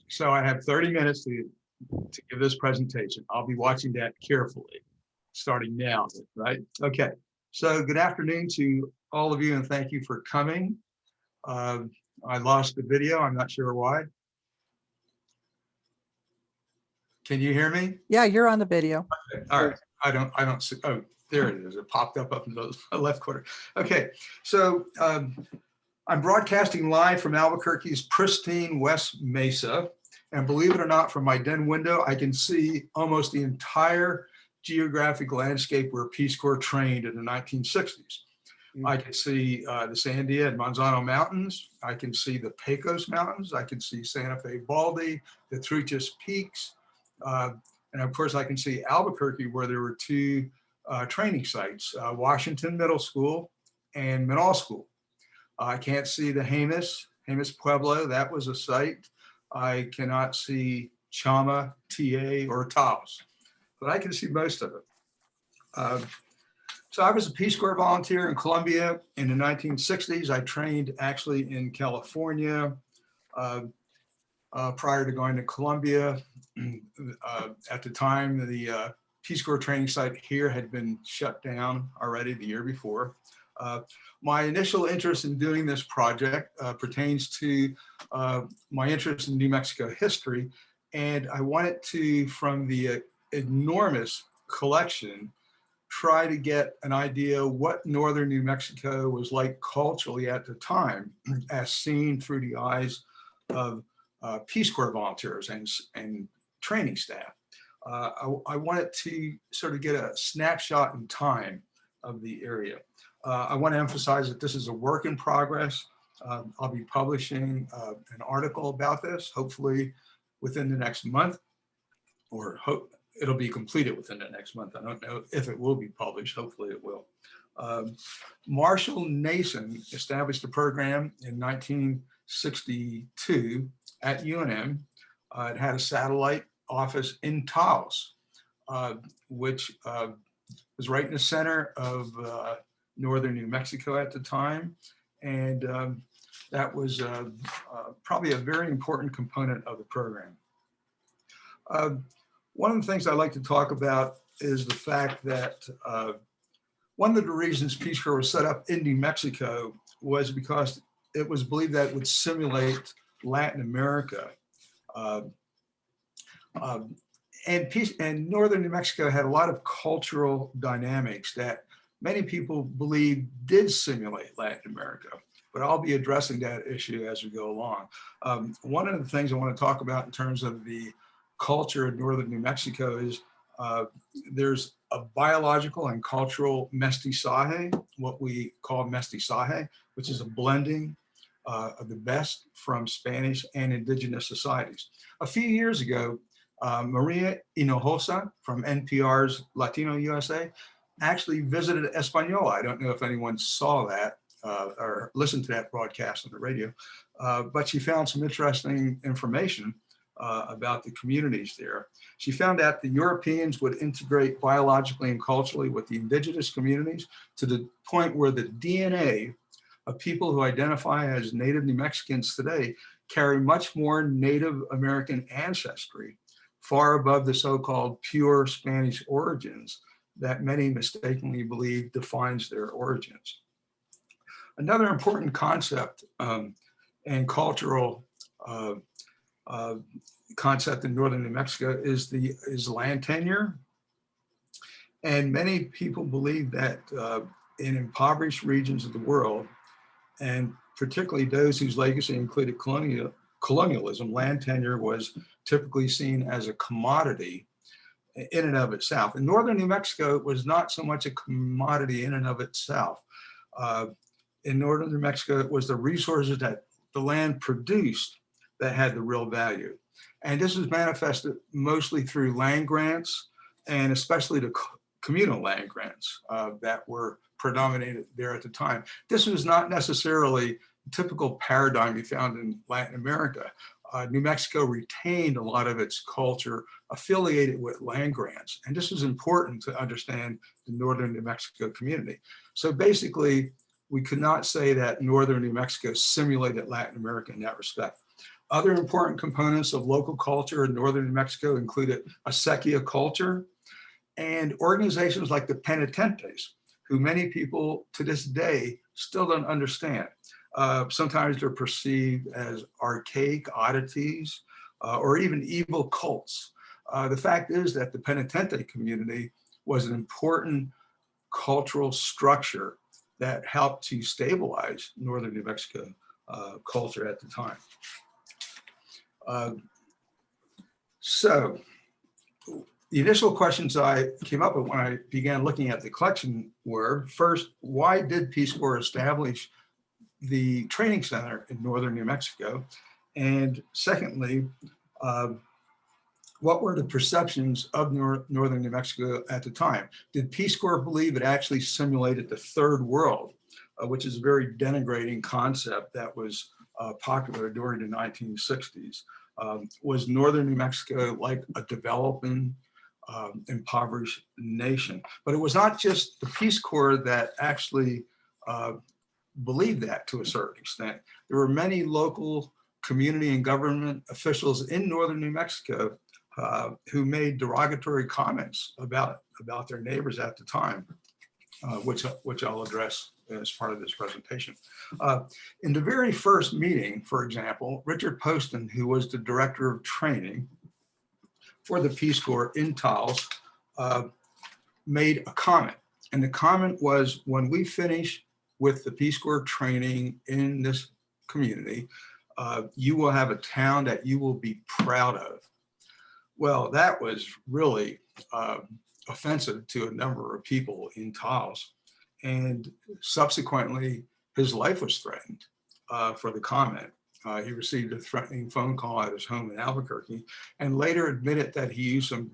So I have 30 minutes to give this presentation. I'll be watching that carefully, starting now, right? Okay, so good afternoon to all of you and thank you for coming. I lost the video, I'm not sure why. Can you hear me? Yeah, you're on the video. Okay. All right, I don't see, oh, there it is. It popped up in the left corner. Okay, so I'm broadcasting live from Albuquerque's pristine West Mesa. And believe it or not, from my den window, I can see almost the entire geographic landscape where Peace Corps trained in the 1960s. I can see the Sandia and Manzano Mountains. I can see the Pecos Mountains. I can see Santa Fe Baldy, the Truchas Peaks. And of course, I can see Albuquerque, where there were two training sites, Washington Middle School and Middle School. I can't see the Jemez Pueblo, that was a site. I cannot see Chama, TA, or Taos, but I can see most of it. So I was a Peace Corps volunteer in Colombia in the 1960s. I trained actually in California prior to going to Colombia. At the time, the Peace Corps training site here had been shut down already the year before. My initial interest in doing this project pertains to my interest in New Mexico history. And I wanted to, from the enormous collection, try to get an idea what northern New Mexico was like culturally at the time, as seen through the eyes of Peace Corps volunteers and training staff. I wanted to sort of get a snapshot in time of the area. I want to emphasize that this is a work in progress. I'll be publishing an article about this, hopefully within the next month, or hope it'll be completed within the next month. I don't know if it will be published, hopefully it will. Marshall Nason established a program in 1962 at UNM. It had a satellite office in Taos, which was right in the center of northern New Mexico at the time. And that was probably a very important component of the program. One of the things I like to talk about is the fact that one of the reasons Peace Corps was set up in New Mexico was because it was believed that it would simulate Latin America. And northern New Mexico had a lot of cultural dynamics that many people believe did simulate Latin America, but I'll be addressing that issue as we go along. One of the things I want to talk about in terms of the culture in northern New Mexico is there's a biological and cultural mestizaje, what we call mestizaje, which is a blending of the best from Spanish and indigenous societies. A few years ago, Maria Hinojosa from NPR's Latino USA actually visited Española. I don't know if anyone saw that or listened to that broadcast on the radio, but she found some interesting information about the communities there. She found out the Europeans would integrate biologically and culturally with the indigenous communities to the point where the DNA of people who identify as Native New Mexicans today carry much more Native American ancestry, far above the so-called pure Spanish origins that many mistakenly believe defines their origins. Another important concept and cultural concept in northern New Mexico is land tenure. And many people believe that in impoverished regions of the world, and particularly those whose legacy included colonialism, land tenure was typically seen as a commodity in and of itself. In northern New Mexico, it was not so much a commodity in and of itself. In northern New Mexico, it was the resources that the land produced that had the real value. And this was manifested mostly through land grants, and especially the communal land grants that were predominated there at the time. This was not necessarily the typical paradigm you found in Latin America. New Mexico retained a lot of its culture affiliated with land grants. And this was important to understand the northern New Mexico community. So basically, we could not say that northern New Mexico simulated Latin America in that respect. Other important components of local culture in northern New Mexico included acequia culture and organizations like the penitentes, who many people to this day still don't understand. Sometimes they're perceived as archaic oddities or even evil cults. The fact is that the penitente community was an important cultural structure that helped to stabilize northern New Mexico culture at the time. So the initial questions I came up with when I began looking at the collection were, first, why did Peace Corps establish the training center in northern New Mexico? And secondly, what were the perceptions of northern New Mexico at the time? Did Peace Corps believe it actually simulated the third world, which is a very denigrating concept that was popular during the 1960s? Was northern New Mexico like a developing, impoverished nation? But it was not just the Peace Corps that actually believed that to a certain extent. There were many local community and government officials in northern New Mexico who made derogatory comments about their neighbors at the time, which I'll address as part of this presentation. In the very first meeting, for example, Richard Poston, who was the director of training for the Peace Corps in Taos, made a comment. And the comment was, when we finish with the Peace Corps training in this community, you will have a town that you will be proud of. Well, that was really offensive to a number of people in Taos. And subsequently, his life was threatened for the comment. He received a threatening phone call at his home in Albuquerque, and later admitted that he used some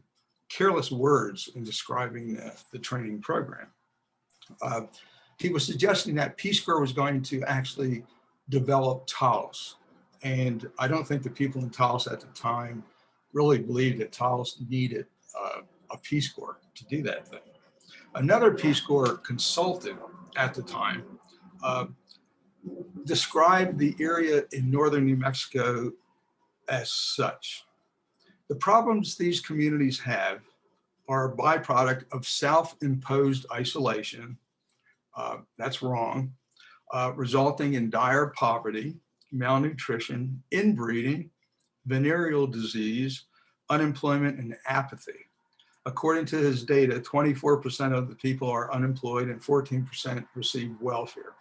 careless words in describing the training program. He was suggesting that Peace Corps was going to actually develop Taos. And I don't think the people in Taos at the time really believed that Taos needed a Peace Corps to do that thing. Another Peace Corps consultant at the time described the area in northern New Mexico as such. The problems these communities have are a byproduct of self-imposed isolation. That's wrong, resulting in dire poverty, malnutrition, inbreeding, venereal disease, unemployment, and apathy. According to his data, 24% of the people are unemployed and 14% receive welfare.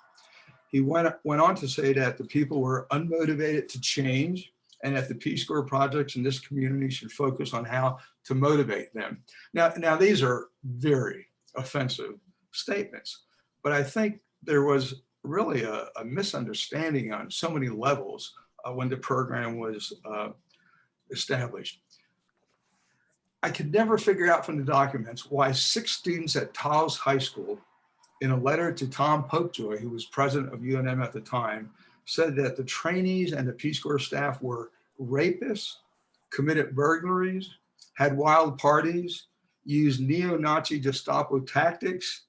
He went on to say that the people were unmotivated to change and that the Peace Corps projects in this community should focus on how to motivate them. Now these are very offensive statements, but I think there was really a misunderstanding on so many levels when the program was established. I could never figure out from the documents why 6 students at Taos High School, in a letter to Tom Popejoy, who was president of UNM at the time, said that the trainees and the Peace Corps staff were rapists, committed burglaries, had wild parties, used neo-Nazi Gestapo tactics,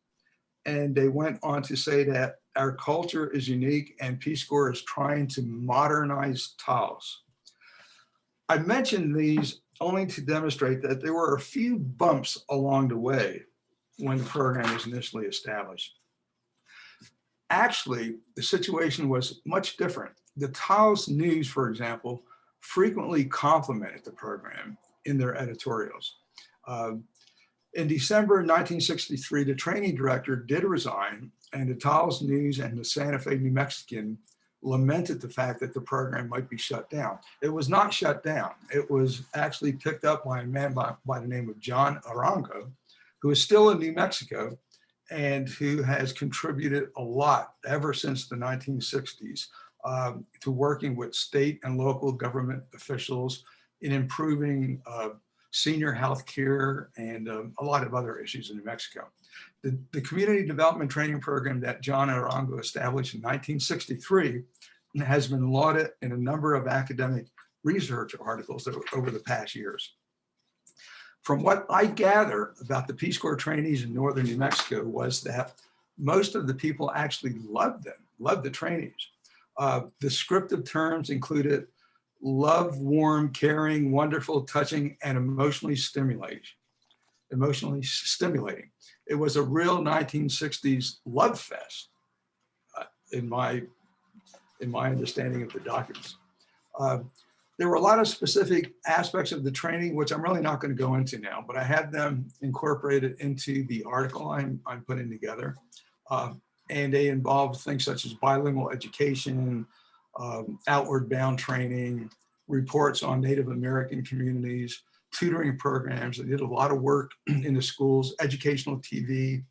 and they went on to say that our culture is unique and Peace Corps is trying to modernize Taos. I mentioned these only to demonstrate that there were a few bumps along the way when the program was initially established. Actually, the situation was much different. The Taos News, for example, frequently complimented the program in their editorials. In December 1963, the training director did resign, and the Taos News and the Santa Fe New Mexican lamented the fact that the program might be shut down. It was not shut down. It was actually picked up by a man by the name of John Arango, who is still in New Mexico and who has contributed a lot ever since the 1960s to working with state and local government officials in improving senior health care and a lot of other issues in New Mexico. The community development training program that John Arango established in 1963 has been lauded in a number of academic research articles over the past years. From what I gather about the Peace Corps trainees in northern New Mexico was that most of the people actually loved them, loved the trainees. Descriptive terms included love, warm, caring, wonderful, touching, and emotionally stimulating. It was a real 1960s love fest, in my understanding of the documents. There were a lot of specific aspects of the training, which I'm really not going to go into now, but I had them incorporated into the article I'm putting together. And they involved things such as bilingual education, outward bound training, reports on Native American communities, tutoring programs. They did a lot of work in the schools, educational TV,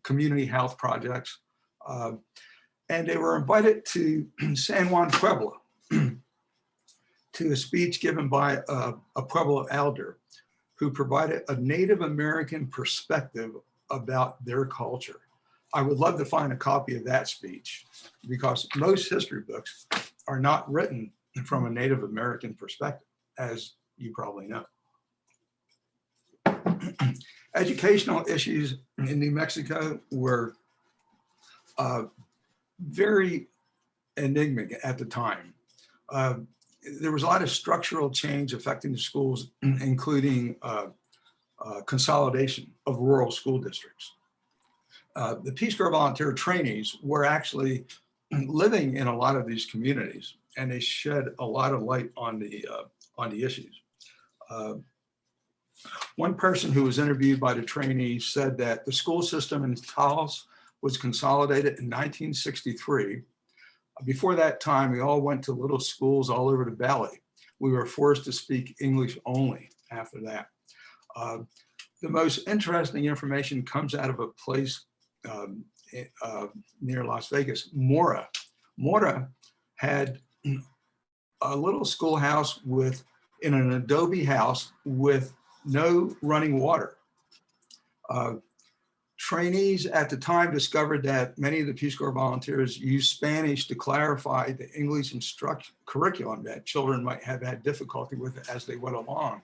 community health projects. And they were invited to San Juan Pueblo to a speech given by a Pueblo elder who provided a Native American perspective about their culture. I would love to find a copy of that speech because most history books are not written from a Native American perspective, as you probably know. Educational issues in New Mexico were very enigmatic at the time. There was a lot of structural change affecting the schools, including consolidation of rural school districts. The Peace Corps volunteer trainees were actually living in a lot of these communities, and they shed a lot of light on the issues. One person who was interviewed by the trainees said that the school system in Taos was consolidated in 1963. Before that time, we all went to little schools all over the valley. We were forced to speak English only after that. The most interesting information comes out of a place near Las Vegas, Mora. Mora had a little schoolhouse in an adobe house with no running water. Trainees at the time discovered that many of the Peace Corps volunteers used Spanish to clarify the English curriculum that children might have had difficulty with as they went along.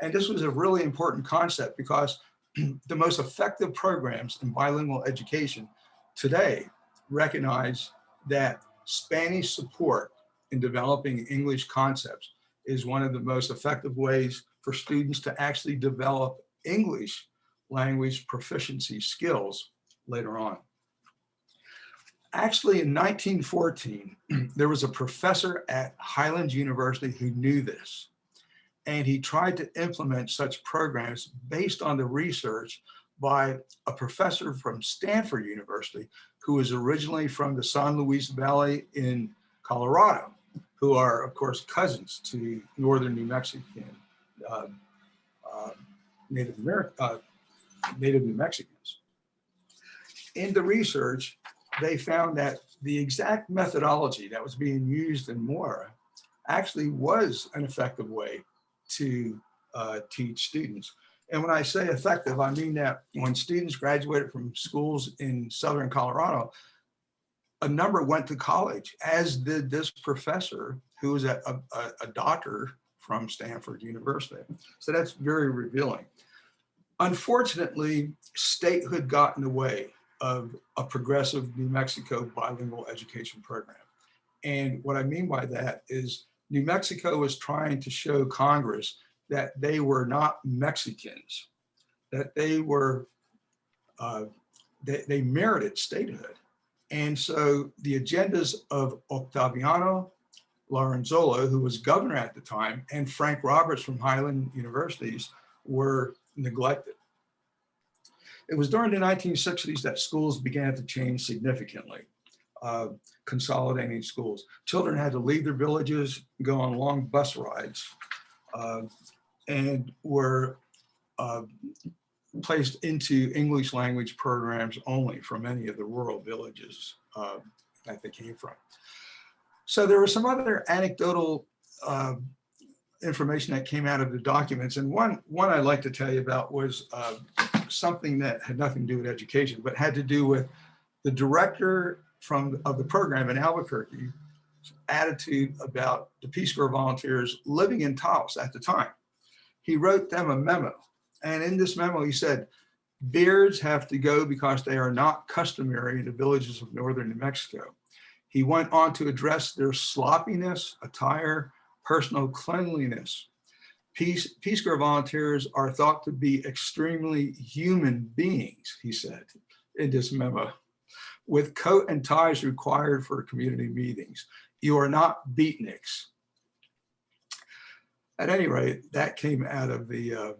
And this was a really important concept because the most effective programs in bilingual education today recognize that Spanish support in developing English concepts is one of the most effective ways for students to actually develop English language proficiency skills later on. Actually, in 1914, there was a professor at Highlands University who knew this, and he tried to implement such programs based on the research by a professor from Stanford University who was originally from the San Luis Valley in Colorado, who are, of course, cousins to northern New Mexican Native New Mexicans. In the research, they found that the exact methodology that was being used in Mora actually was an effective way to teach students. And when I say effective, I mean that when students graduated from schools in Southern Colorado, a number went to college, as did this professor who was a doctor from Stanford University. So that's very revealing. Unfortunately, statehood got in the way of a progressive New Mexico bilingual education program. And what I mean by that is New Mexico was trying to show Congress that they were not Mexicans, that they were, they merited statehood. And so the agendas of Octaviano Lorenzolo, who was governor at the time, and Frank Roberts from Highland Universities were neglected. It was during the 1960s that schools began to change significantly, consolidating schools. Children had to leave their villages, go on long bus rides, and were placed into English language programs only for many of the rural villages that they came from. So there was some other anecdotal information that came out of the documents. And one I'd like to tell you about was something that had nothing to do with education, but had to do with the director of the program in Albuquerque's attitude about the Peace Corps volunteers living in Taos at the time. He wrote them a memo. And in this memo, he said, beards have to go because they are not customary in the villages of northern New Mexico. He went on to address their sloppiness, attire, personal cleanliness. Peace Corps volunteers are thought to be extremely human beings, he said in this memo, with coat and ties required for community meetings. You are not beatniks. At any rate, that came out of the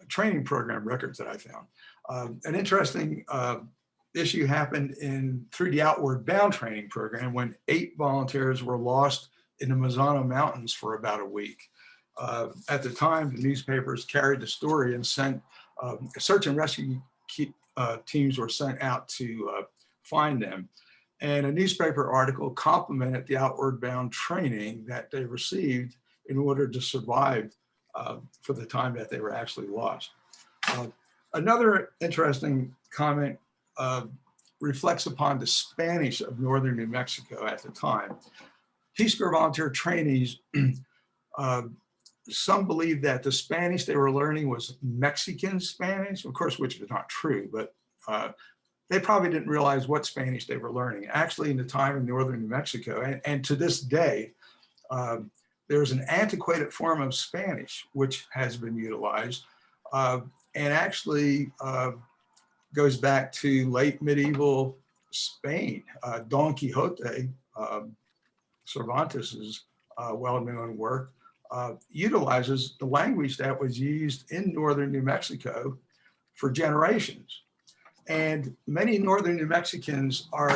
training program records that I found. An interesting issue happened through the Outward Bound training program when 8 volunteers were lost in the Mazano Mountains for about a week. At the time, the newspapers carried the story and sent search and rescue teams were sent out to find them. And a newspaper article complimented the Outward Bound training that they received in order to survive for the time that they were actually lost. Another interesting comment reflects upon the Spanish of northern New Mexico at the time. Peace Corps volunteer trainees, some believe that the Spanish they were learning was Mexican Spanish, of course, which is not true, but they probably didn't realize what Spanish they were learning. Actually, in the time in northern New Mexico, and to this day, there's an antiquated form of Spanish which has been utilized and actually goes back to late medieval Spain. Don Quixote, Cervantes's well-known work, utilizes the language that was used in northern New Mexico for generations. And many northern New Mexicans are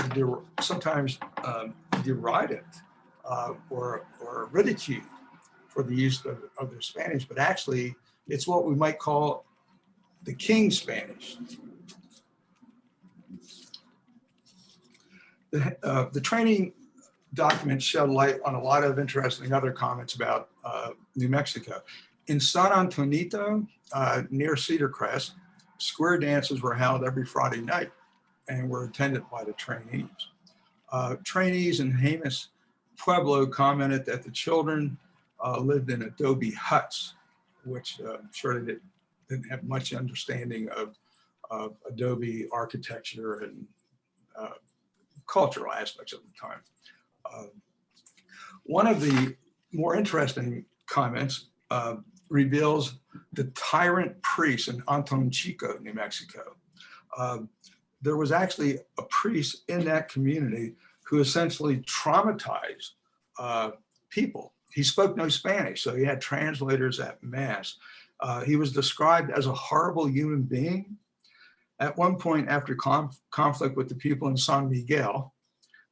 sometimes derided or ridiculed for the use of their Spanish, but actually it's what we might call the King Spanish. The training documents shed light on a lot of interesting other comments about New Mexico. In San Antonito, near Cedar Crest, square dances were held every Friday night and were attended by the trainees. Trainees in Jemez Pueblo commented that the children lived in adobe huts, which I'm sure they didn't have much understanding of adobe architecture and cultural aspects of the time. One of the more interesting comments reveals the tyrant priest in Antonchico, New Mexico. There was actually a priest in that community who essentially traumatized people. He spoke no Spanish, so he had translators at Mass. He was described as a horrible human being. At one point, after conflict with the people in San Miguel,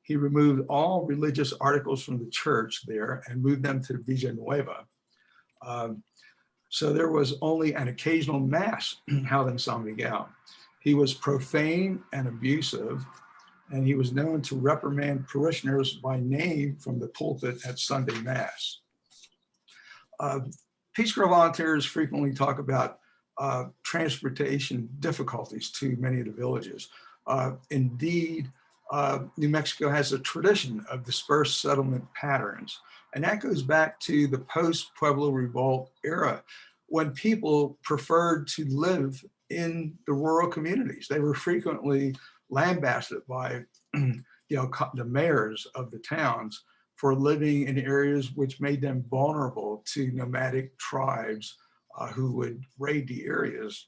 he removed all religious articles from the church there and moved them to Villanueva. So there was only an occasional Mass held in San Miguel. He was profane and abusive, and he was known to reprimand parishioners by name from the pulpit at Sunday Mass. Peace Corps volunteers frequently talk about transportation difficulties to many of the villages. Indeed, New Mexico has a tradition of dispersed settlement patterns, and that goes back to the post-Pueblo Revolt era, when people preferred to live in the rural communities. They were frequently lambasted by the mayors of the towns for living in areas which made them vulnerable to nomadic tribes who would raid the areas.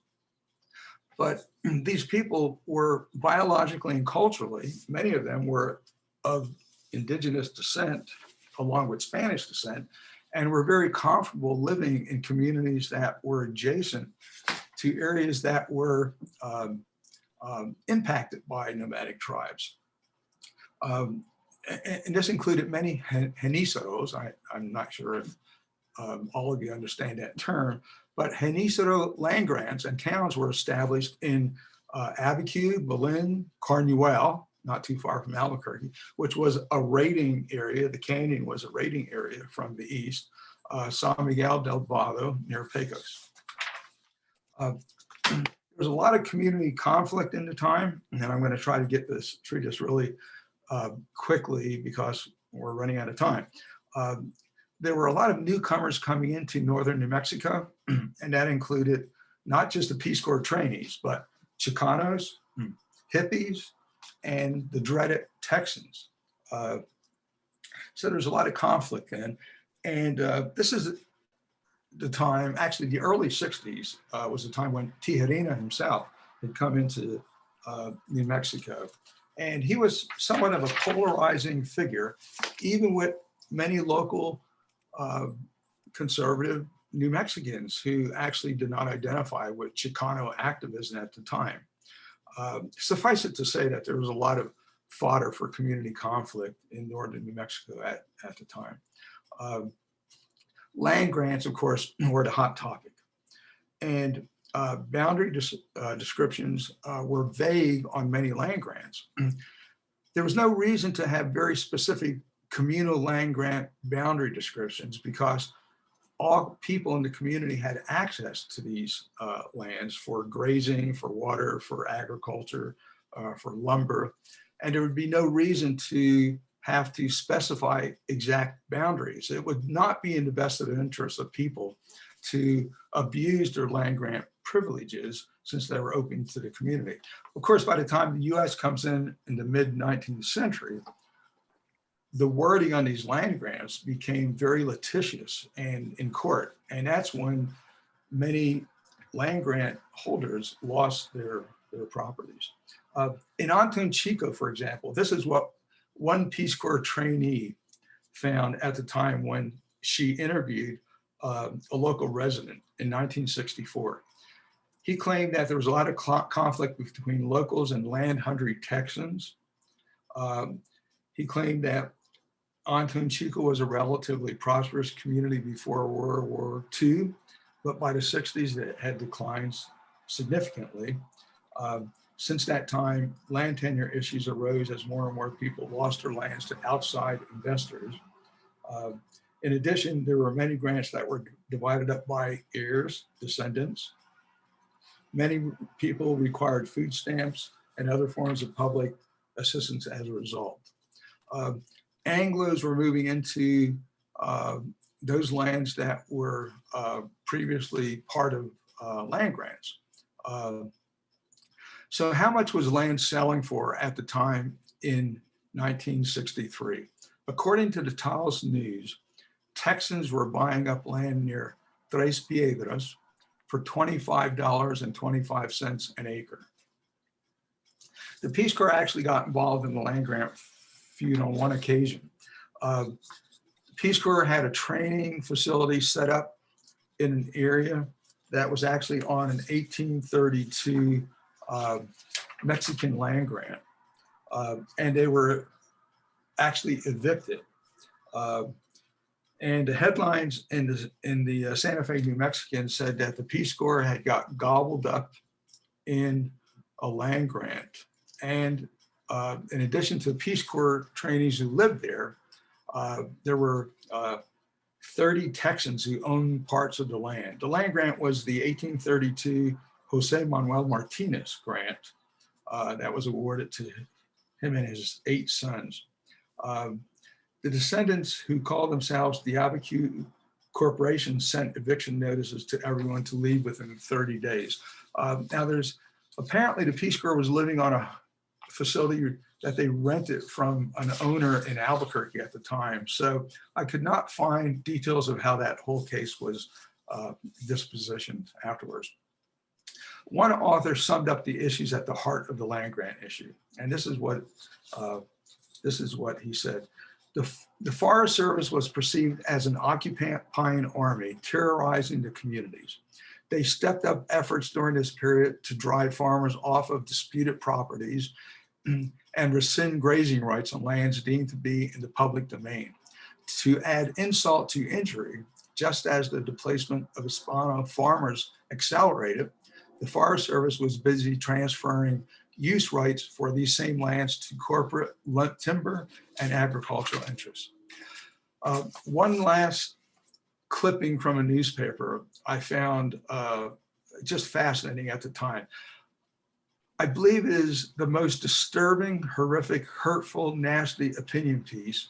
But these people were biologically and culturally, many of them were of indigenous descent, along with Spanish descent, and were very comfortable living in communities that were adjacent to areas that were impacted by nomadic tribes. And this included many geniceros. I'm not sure if all of you understand that term, but genicero land grants and towns were established in Abiquiu, Belen, Carnuel, not too far from Albuquerque, which was a raiding area. The canyon was a raiding area from the east. San Miguel del Vado near Pecos. There was a lot of community conflict in the time, and I'm going to try to treat this really quickly because we're running out of time. There were a lot of newcomers coming into northern New Mexico, and that included not just the Peace Corps trainees, but Chicanos, hippies, and the dreaded Texans. So there's a lot of conflict then. And this is the time, actually the early 60s was the time when Tijerina himself had come into New Mexico. And he was somewhat of a polarizing figure, even with many local conservative New Mexicans who actually did not identify with Chicano activism at the time. Suffice it to say that there was a lot of fodder for community conflict in northern New Mexico at the time. Land grants, of course, were the hot topic. And boundary descriptions were vague on many land grants. There was no reason to have very specific communal land grant boundary descriptions because all people in the community had access to these lands for grazing, for water, for agriculture, for lumber. And there would be no reason to have to specify exact boundaries. It would not be in the best of the interest of people to abuse their land grant privileges since they were open to the community. Of course, by the time the US comes in the mid 19th century, the wording on these land grants became very litigious and in court. And that's when many land grant holders lost their properties. In Antun Chico, for example, this is what one Peace Corps trainee found at the time when she interviewed a local resident in 1964. He claimed that there was a lot of conflict between locals and land-hungry Texans. He claimed that Antun Chico was a relatively prosperous community before World War II, but by the 60s it had declined significantly. Since that time, land tenure issues arose as more and more people lost their lands to outside investors. In addition, there were many grants that were divided up by heirs, descendants. Many people required food stamps and other forms of public assistance as a result. Anglos were moving into those lands that were previously part of land grants. So how much was land selling for at the time in 1963? According to the Taos News, Texans were buying up land near Tres Piedras for $25.25 an acre. The Peace Corps actually got involved in the land grant feud on one occasion. The Peace Corps had a training facility set up in an area that was actually on an 1832 Mexican land grant, and they were actually evicted. And the headlines in the Santa Fe New Mexican said that the Peace Corps had got gobbled up in a land grant. And in addition to the Peace Corps trainees who lived there, there were 30 Texans who owned parts of the land. The land grant was the 1832 Jose Manuel Martinez grant that was awarded to him and his 8 sons. The descendants who called themselves the Albuquerque Corporation sent eviction notices to everyone to leave within 30 days. Now there's, apparently the Peace Corps was living on a facility that they rented from an owner in Albuquerque at the time. So I could not find details of how that whole case was dispositioned afterwards. One author summed up the issues at the heart of the land grant issue. And this is what he said. The Forest Service was perceived as an occupying army terrorizing the communities. They stepped up efforts during this period to drive farmers off of disputed properties and rescind grazing rights on lands deemed to be in the public domain. To add insult to injury, just as the displacement of Hispano farmers accelerated, the Forest Service was busy transferring use rights for these same lands to corporate timber and agricultural interests. One last clipping from a newspaper I found just fascinating at the time. I believe it is the most disturbing, horrific, hurtful, nasty opinion piece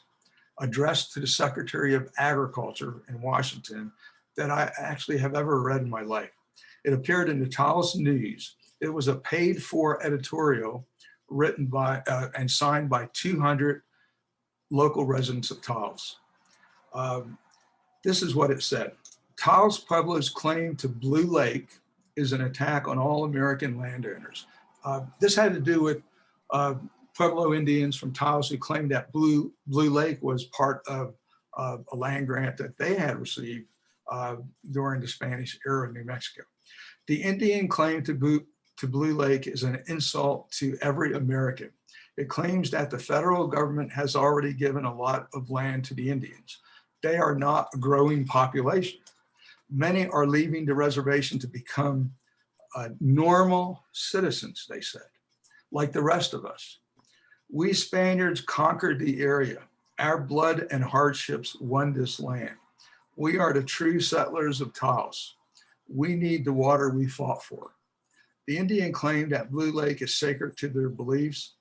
addressed to the Secretary of Agriculture in Washington that I actually have ever read in my life. It appeared in the Taos News. It was a paid-for editorial written by and signed by 200 local residents of Taos. This is what it said. Taos Pueblo's claim to Blue Lake is an attack on all American landowners. This had to do with Pueblo Indians from Taos who claimed that Blue Lake was part of a land grant that they had received during the Spanish era in New Mexico. The Indian claim to Blue Lake is an insult to every American. It claims that the federal government has already given a lot of land to the Indians. They are not a growing population. Many are leaving the reservation to become normal citizens, they said, like the rest of us. We Spaniards conquered the area. Our blood and hardships won this land. We are the true settlers of Taos. We need the water we fought for. The Indian claimed that Blue Lake is sacred to their beliefs,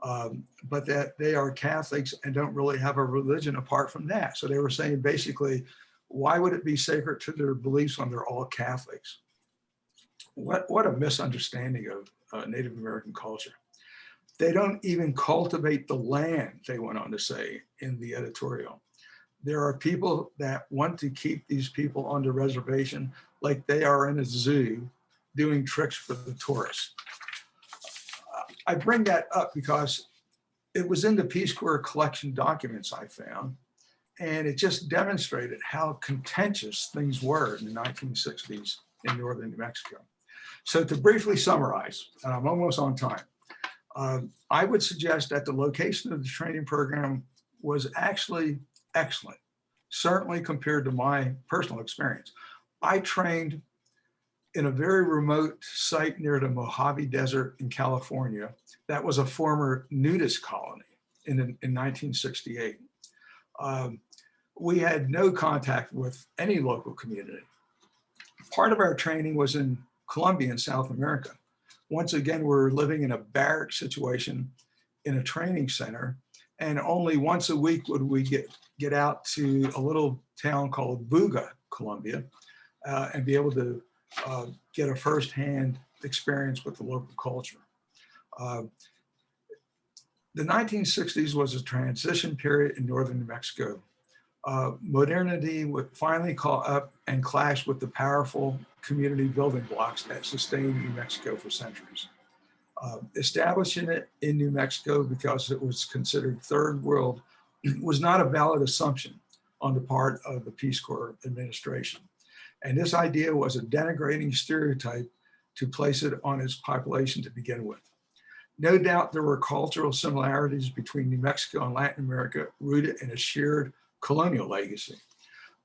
but that they are Catholics and don't really have a religion apart from that. So they were saying basically, why would it be sacred to their beliefs when they're all Catholics? What a misunderstanding of Native American culture. They don't even cultivate the land, they went on to say in the editorial. There are people that want to keep these people on the reservation like they are in a zoo doing tricks for the tourists. I bring that up because it was in the Peace Corps collection documents I found, and it just demonstrated how contentious things were in the 1960s in northern New Mexico. So to briefly summarize, and I'm almost on time, I would suggest that the location of the training program was actually excellent, certainly compared to my personal experience. I trained in a very remote site near the Mojave Desert in California that was a former nudist colony in 1968. We had no contact with any local community. Part of our training was in Colombia in South America. Once again, we're living in a barrack situation in a training center, and only once a week would we get out to a little town called Buga, Colombia, and be able to get a firsthand experience with the local culture. The 1960s was a transition period in northern New Mexico. Modernity would finally caught up and clash with the powerful community building blocks that sustained New Mexico for centuries. Establishing it in New Mexico because it was considered third world was not a valid assumption on the part of the Peace Corps administration. And this idea was a denigrating stereotype to place it on its population to begin with. No doubt there were cultural similarities between New Mexico and Latin America rooted in a shared colonial legacy.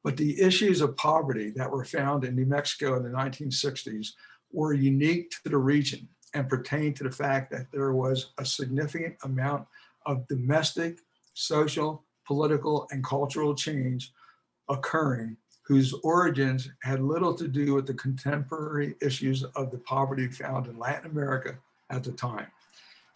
But the issues of poverty that were found in New Mexico in the 1960s were unique to the region and pertained to the fact that there was a significant amount of domestic, social, political, and cultural change occurring whose origins had little to do with the contemporary issues of the poverty found in Latin America at the time.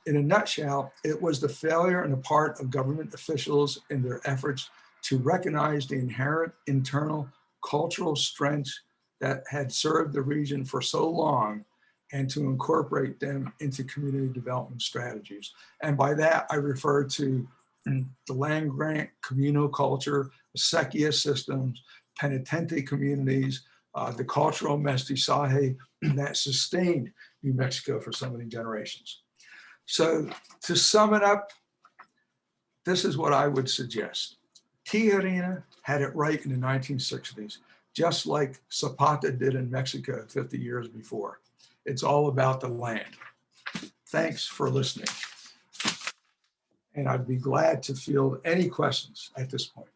In a nutshell, it was the failure on the part of government officials in their efforts to recognize the inherent internal cultural strengths that had served the region for so long and to incorporate them into community development strategies. And by that, I refer to the land grant communal culture, acequia systems, penitente communities, the cultural mestizaje that sustained New Mexico for so many generations. So to sum it up, this is what I would suggest. Tijerina had it right in the 1960s, just like Zapata did in Mexico 50 years before. It's all about the land. Thanks for listening. And I'd be glad to field any questions at this point.